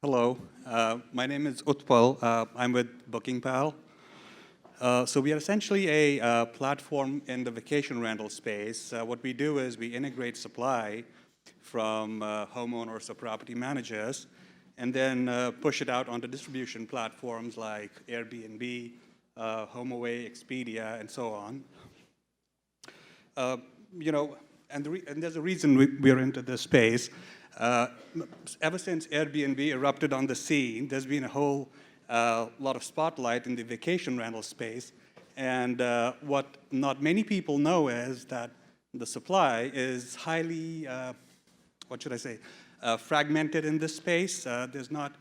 Hello, my name is Utpal. I'm with BookingPal. So we are essentially a platform in the vacation rental space. What we do is we integrate supply from homeowners or property managers and then push it out onto distribution platforms like Airbnb, HomeAway, Expedia, and so on. And there's a reason we're into this space. Ever since Airbnb erupted on the scene, there's been a whole lot of spotlight in the vacation rental space. And what not many people know is that the supply is highly, fragmented in this space. There's not,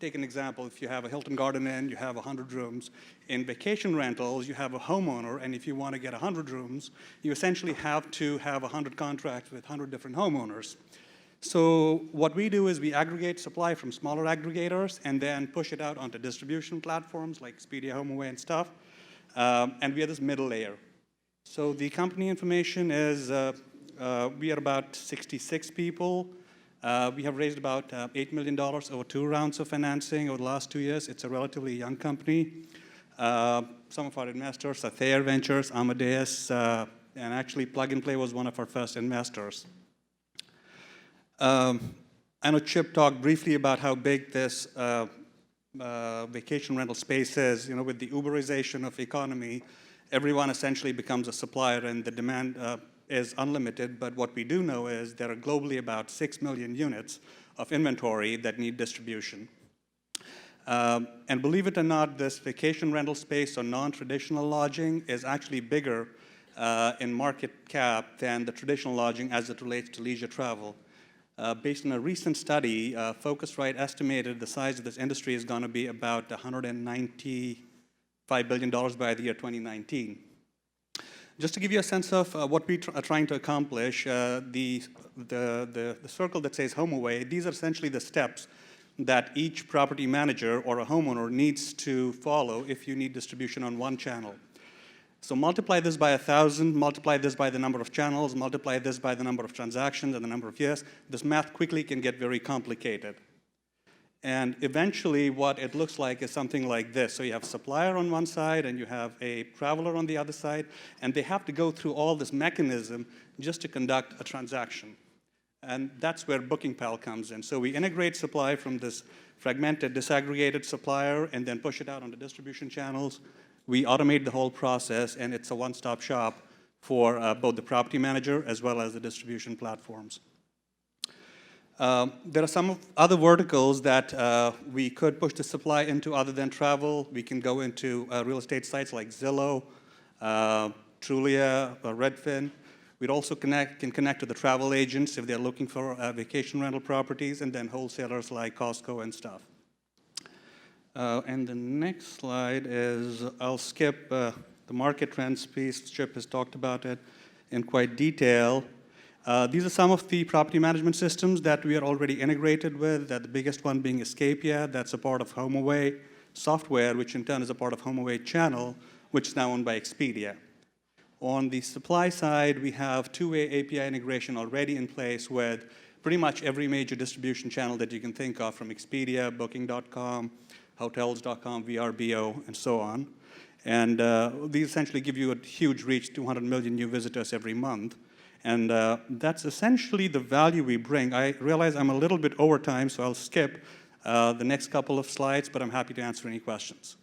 take an example. If you have a Hilton Garden Inn, you have 100 rooms. In vacation rentals, you have a homeowner, and if you want to get 100 rooms, you essentially have to have 100 contracts with 100 different homeowners. So what we do is we aggregate supply from smaller aggregators and then push it out onto distribution platforms like Expedia, HomeAway, and stuff. And we are this middle layer. So the company information is we are about 66 people. We have raised about $8 million over 2 rounds of financing over the last 2 years. It's a relatively young company. Some of our investors are Thayer Ventures, Amadeus, and actually Plug and Play was one of our first investors. I know Chip talked briefly about how big this vacation rental space is. With the Uberization of the economy, everyone essentially becomes a supplier, and the demand is unlimited. But what we do know is there are globally about 6 million units of inventory that need distribution. And believe it or not, this vacation rental space or non-traditional lodging is actually bigger in market cap than the traditional lodging as it relates to leisure travel. Based on a recent study, Focusrite estimated the size of this industry is going to be about $195 billion by the year 2019. Just to give you a sense of what we are trying to accomplish, the circle that says HomeAway, these are essentially the steps that each property manager or a homeowner needs to follow if you need distribution on one channel. So multiply this by 1,000, multiply this by the number of channels, multiply this by the number of transactions and the number of years. This math quickly can get very complicated. And eventually what it looks like is something like this. So you have a supplier on one side and you have a traveler on the other side, and they have to go through all this mechanism just to conduct a transaction. And that's where BookingPal comes in. So we integrate supply from this fragmented, disaggregated supplier and then push it out on the distribution channels. We automate the whole process, and it's a one-stop shop for both the property manager as well as the distribution platforms. There are some other verticals that we could push the supply into other than travel. We can go into real estate sites like Zillow, Trulia, Redfin. We'd also can connect to the travel agents if they're looking for vacation rental properties, and then wholesalers like Costco and stuff. And the next slide is, I'll skip the market trends piece. Chip has talked about it in quite detail. These are some of the property management systems that we are already integrated with, the biggest one being Escapia. That's a part of HomeAway software, which in turn is a part of HomeAway channel, which is now owned by Expedia. On the supply side, we have two-way API integration already in place with pretty much every major distribution channel that you can think of, from Expedia, Booking.com, Hotels.com, VRBO, and so on. And these essentially give you a huge reach, 200 million new visitors every month. And that's essentially the value we bring. I realize I'm a little bit over time, so I'll skip the next couple of slides, but I'm happy to answer any questions.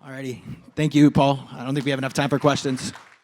All righty. Thank you, Paul. I don't think we have enough time for questions.